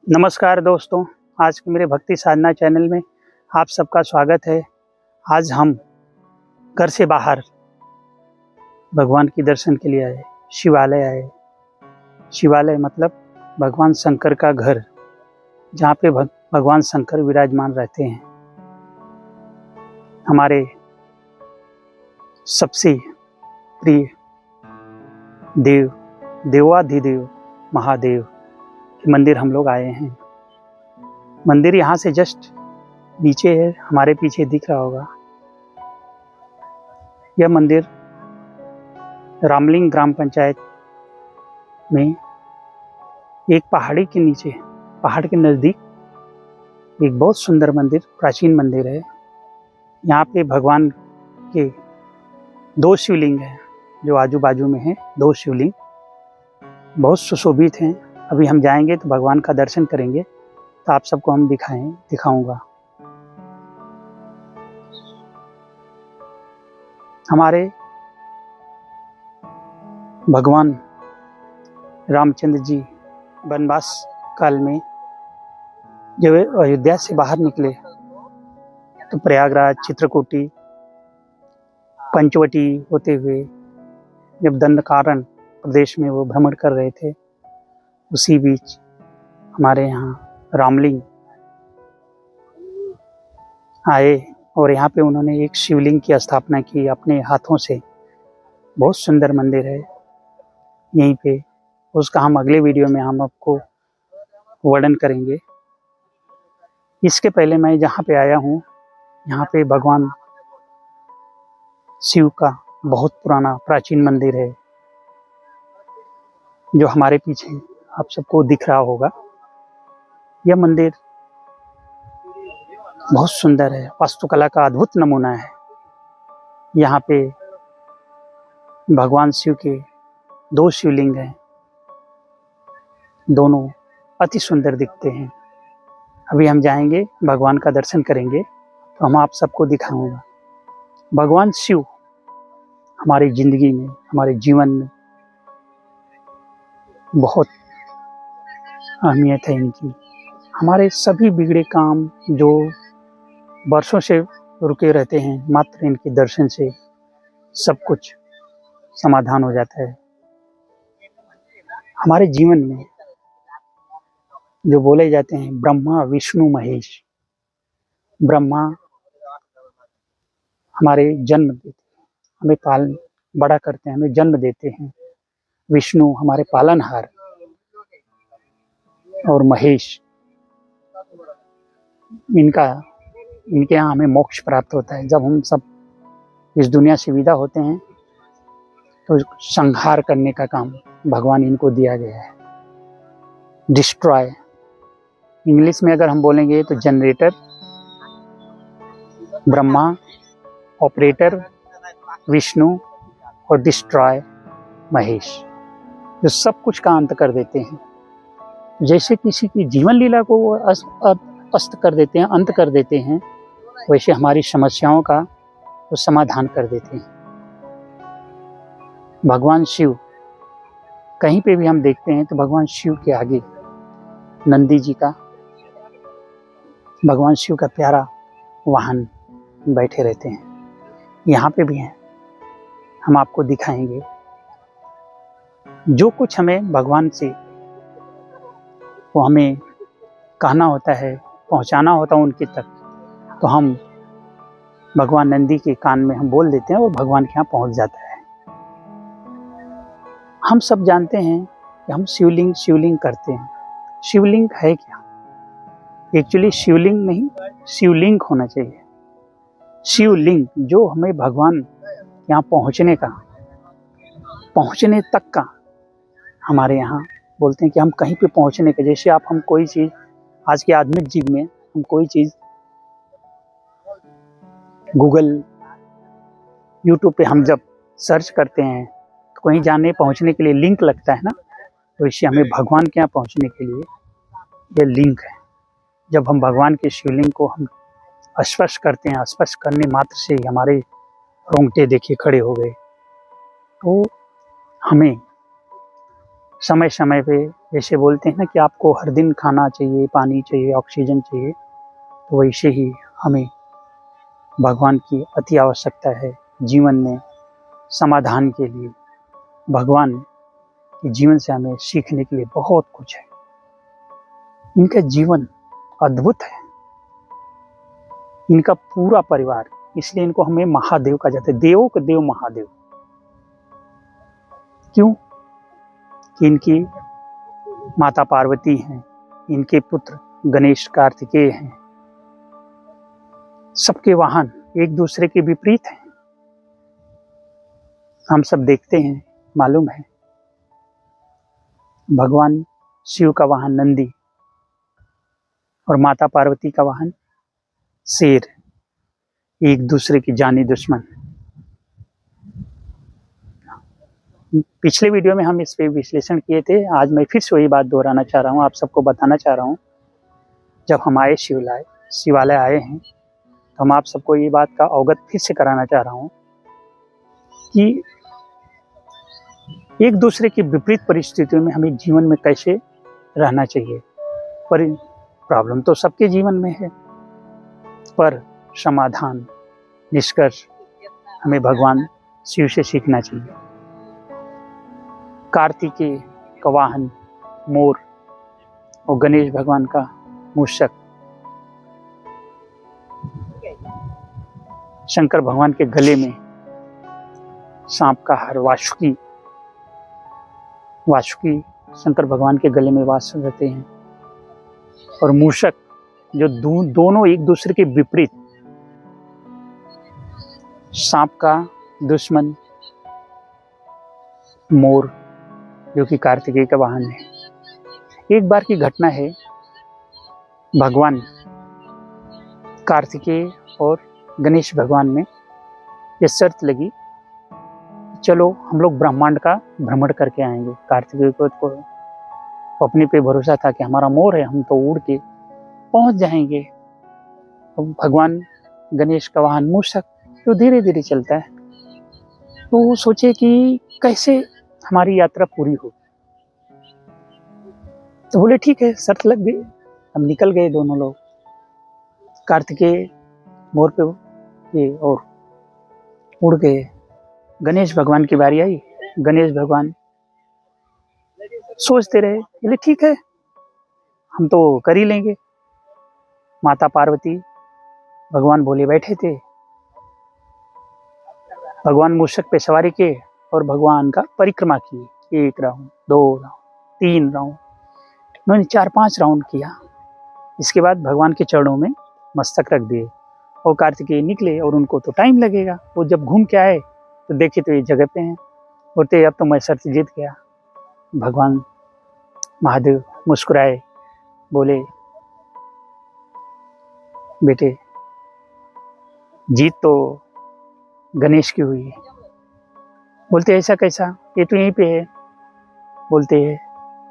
नमस्कार दोस्तों, आज के मेरे भक्ति साधना चैनल में आप सबका स्वागत है। आज हम घर से बाहर भगवान के दर्शन के लिए आए, शिवालय आए। शिवालय मतलब भगवान शंकर का घर, जहाँ पे भगवान शंकर विराजमान रहते हैं। हमारे सबसे प्रिय देव, देवाधिदेव महादेव के मंदिर हम लोग आए हैं। मंदिर यहाँ से जस्ट नीचे है, हमारे पीछे दिख रहा होगा। यह मंदिर रामलिंग ग्राम पंचायत में एक पहाड़ी के नीचे, पहाड़ के नज़दीक एक बहुत सुंदर मंदिर, प्राचीन मंदिर है। यहाँ पे भगवान के दो शिवलिंग हैं, जो आजू बाजू में हैं। दो शिवलिंग बहुत सुशोभित हैं। अभी हम जाएंगे तो भगवान का दर्शन करेंगे, तो आप सबको हम दिखाऊंगा। हमारे भगवान रामचंद्र जी वनवास काल में जब अयोध्या से बाहर निकले तो प्रयागराज, चित्रकूटी, पंचवटी होते हुए जब दंडकारण्य प्रदेश में वो भ्रमण कर रहे थे, उसी बीच हमारे यहाँ रामलिंग आए और यहाँ पे उन्होंने एक शिवलिंग की स्थापना की अपने हाथों से। बहुत सुंदर मंदिर है यहीं पे। उसका हम अगले वीडियो में हम आपको वर्णन करेंगे। इसके पहले मैं जहाँ पे आया हूँ, यहाँ पे भगवान शिव का बहुत पुराना प्राचीन मंदिर है, जो हमारे पीछे आप सबको दिख रहा होगा। यह मंदिर बहुत सुंदर है, वास्तुकला का अद्भुत नमूना है। यहाँ पे भगवान शिव के दो शिवलिंग हैं, दोनों अति सुंदर दिखते हैं। अभी हम जाएंगे, भगवान का दर्शन करेंगे, तो हम आप सबको दिखाऊंगा। भगवान शिव हमारी जिंदगी में, हमारे जीवन में बहुत अहमियत है इनकी। हमारे सभी बिगड़े काम जो वर्षों से रुके रहते हैं, मात्र इनके दर्शन से सब कुछ समाधान हो जाता है। हमारे जीवन में जो बोले जाते हैं ब्रह्मा विष्णु महेश, ब्रह्मा हमारे जन्म देते हैं, हमें पाल बड़ा करते हैं, हमें जन्म देते हैं। विष्णु हमारे पालनहार, और महेश इनके यहाँ हमें मोक्ष प्राप्त होता है। जब हम सब इस दुनिया से विदा होते हैं तो संहार करने का काम भगवान इनको दिया गया है। डिस्ट्रॉय, इंग्लिश में अगर हम बोलेंगे तो जनरेटर ब्रह्मा, ऑपरेटर विष्णु और डिस्ट्रॉय महेश, जो सब कुछ का अंत कर देते हैं। जैसे किसी की जीवन लीला को वो अस्त कर देते हैं, अंत कर देते हैं, वैसे हमारी समस्याओं का वो समाधान कर देते हैं। भगवान शिव कहीं पे भी हम देखते हैं तो भगवान शिव के आगे नंदी जी का, भगवान शिव का प्यारा वाहन बैठे रहते हैं। यहाँ पे भी हैं, हम आपको दिखाएंगे। जो कुछ हमें भगवान से वो हमें कहना होता है, पहुँचाना होता है उनके तक, तो हम भगवान नंदी के कान में हम बोल देते हैं और भगवान के यहाँ पहुँच जाता है। हम सब जानते हैं कि हम शिवलिंग करते हैं। शिवलिंग है क्या? एक्चुअली शिवलिंग नहीं, शिवलिंग होना चाहिए। शिवलिंग जो हमें भगवान यहाँ पहुँचने तक का, हमारे यहाँ बोलते हैं कि हम कहीं पे पहुँचने का, जैसे हम कोई चीज़ आज के आधुनिक युग में हम कोई चीज़ गूगल, यूट्यूब पे हम जब सर्च करते हैं तो कहीं जाने पहुँचने के लिए लिंक लगता है ना, तो इससे हमें भगवान के यहाँ पहुँचने के लिए ये लिंक है। जब हम भगवान के शिवलिंग को हम स्पर्श करते हैं, स्पर्श करने मात्र से ही हमारे रोंगटे देखिए खड़े हो गए। तो हमें समय समय पे जैसे बोलते हैं ना कि आपको हर दिन खाना चाहिए, पानी चाहिए, ऑक्सीजन चाहिए, तो वैसे ही हमें भगवान की अति आवश्यकता है जीवन में समाधान के लिए। भगवान के जीवन से हमें सीखने के लिए बहुत कुछ है। इनका जीवन अद्भुत है, इनका पूरा परिवार, इसलिए इनको हमें महादेव कहा जाता है, देवों के देव महादेव। क्यों? कि इनकी माता पार्वती हैं, इनके पुत्र गणेश कार्तिकेय हैं, सबके वाहन एक दूसरे के विपरीत हैं। हम सब देखते हैं, मालूम है। भगवान शिव का वाहन नंदी और माता पार्वती का वाहन शेर, एक दूसरे की जानी दुश्मन। पिछले वीडियो में हम इस पे विश्लेषण किए थे, आज मैं फिर से वही बात दोहराना चाह रहा हूँ, आप सबको बताना चाह रहा हूँ। जब हम आए शिवालय आए हैं, तो हम आप सबको ये बात का अवगत फिर से कराना चाह रहा हूँ कि एक दूसरे की विपरीत परिस्थितियों में हमें जीवन में कैसे रहना चाहिए। पर प्रॉब्लम तो सबके जीवन में है, पर समाधान, निष्कर्ष हमें भगवान शिव से सीखना चाहिए। कार्तिकेय का वाहन मोर और गणेश भगवान का मूषक, शंकर भगवान के गले में सांप का हार वासुकी शंकर भगवान के गले में वास रहते हैं। और मूषक जो दोनों एक दूसरे के विपरीत, सांप का दुश्मन मोर जो कि कार्तिकेय का वाहन है। एक बार की घटना है, भगवान कार्तिकेय और गणेश भगवान में ये शर्त लगी, चलो हम लोग ब्रह्मांड का भ्रमण करके आएंगे। कार्तिकेय को अपने पे भरोसा था कि हमारा मोर है, हम तो उड़ के पहुंच जाएंगे। भगवान गणेश का वाहन मूषक जो धीरे धीरे चलता है, तो वो सोचे कि कैसे हमारी यात्रा पूरी हो। तो बोले ठीक है, शर्त लग गई। हम निकल गए दोनों लोग, कार्तिकेय मोर पे और उड़ गए। गणेश भगवान की बारी आई। गणेश भगवान सोचते रहे, बोले ठीक है, हम तो कर ही लेंगे। माता पार्वती भगवान भोले बैठे थे, भगवान मूषक पे सवारी किए और भगवान का परिक्रमा की। 1 राउंड, 2 राउंड, 3 राउंड, उन्होंने 4-5 राउंड किया। इसके बाद भगवान के चरणों में मस्तक रख दिए और कार्तिकेय निकले। और उनको तो टाइम लगेगा, वो जब घूम के आए तो देखे तो ये जगह पे हैं। बोलते अब तो मैं शर्त जीत गया। भगवान महादेव मुस्कुराए, बोले बेटे जीत तो गणेश की हुई है। बोलते ऐसा कैसा, ये तो यहीं पे है।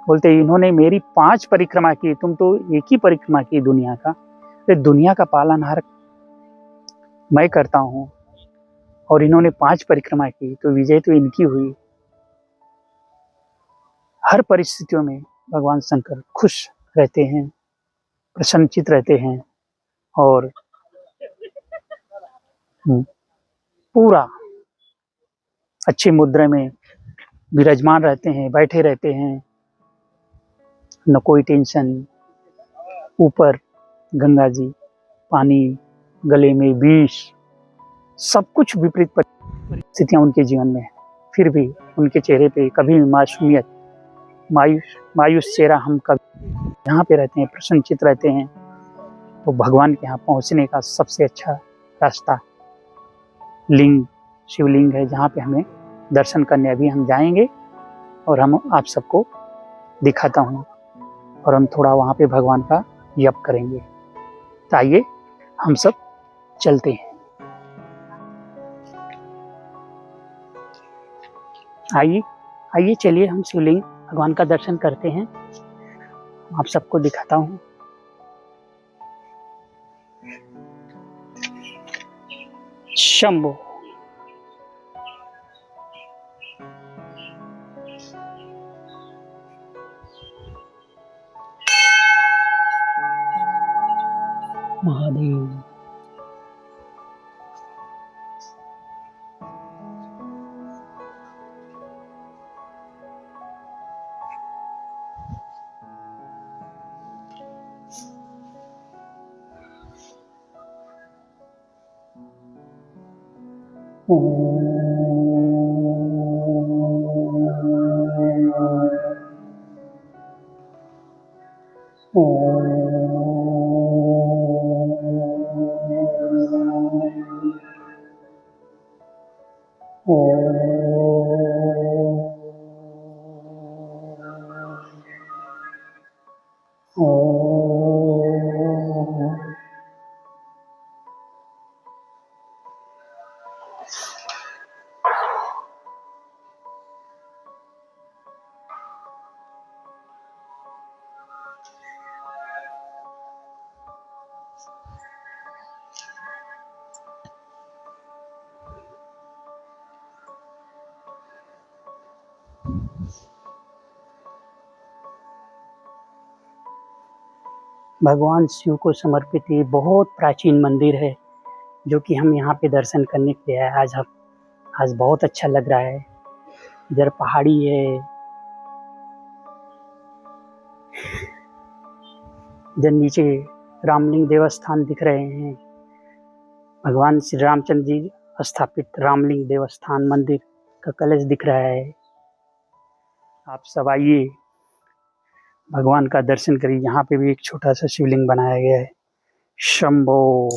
बोलते इन्होंने मेरी 5 परिक्रमा की, तुम तो एक ही परिक्रमा की दुनिया का। तो दुनिया का पालनहार मैं करता हूँ और इन्होंने 5 परिक्रमा की, तो विजय तो इनकी हुई। हर परिस्थितियों में भगवान शंकर खुश रहते हैं, प्रसन्नचित रहते हैं और पूरा अच्छी मुद्रा में विराजमान रहते हैं, बैठे रहते हैं, न कोई टेंशन। ऊपर गंगा जी, पानी, गले में विष, सब कुछ विपरीत परिस्थितियां उनके जीवन में है। फिर भी उनके चेहरे पे कभी भी मासूमियत, मायूस चेहरा हम कभी यहाँ पे रहते हैं, प्रसन्नचित रहते हैं। तो भगवान के यहाँ पहुँचने का सबसे अच्छा रास्ता शिवलिंग है, जहाँ पे हमें दर्शन करने अभी हम जाएंगे और हम आप सबको दिखाता हूँ और हम थोड़ा वहाँ पे भगवान का जप करेंगे। तो आइए हम सब चलते हैं। आइए चलिए हम शिवलिंग भगवान का दर्शन करते हैं, आप सबको दिखाता हूँ। शंभो। महादेव। भगवान शिव को समर्पित ये बहुत प्राचीन मंदिर है, जो कि हम यहाँ पे दर्शन करने के लिए आए। आज बहुत अच्छा लग रहा है। इधर पहाड़ी है, इधर नीचे रामलिंग देवस्थान दिख रहे हैं। भगवान श्री रामचंद्र जी स्थापित रामलिंग देवस्थान मंदिर का कलश दिख रहा है। आप सब आइए, भगवान का दर्शन करिए। यहाँ पे भी एक छोटा सा शिवलिंग बनाया गया है। शंभो।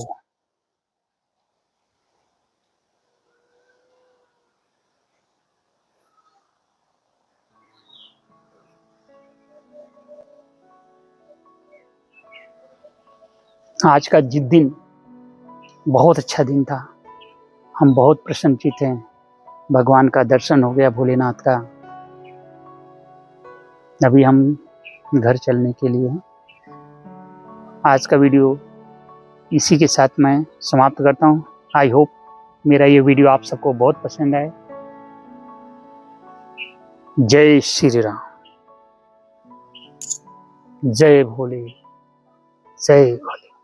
आज का दिन बहुत अच्छा दिन था। हम बहुत प्रसन्नचित हैं। भगवान का दर्शन हो गया, भोलेनाथ का। अभी हम घर चलने के लिए हैं। आज का वीडियो इसी के साथ मैं समाप्त करता हूँ। आई होप मेरा ये वीडियो आप सबको बहुत पसंद आए। जय श्री राम, जय भोले, जय भोले।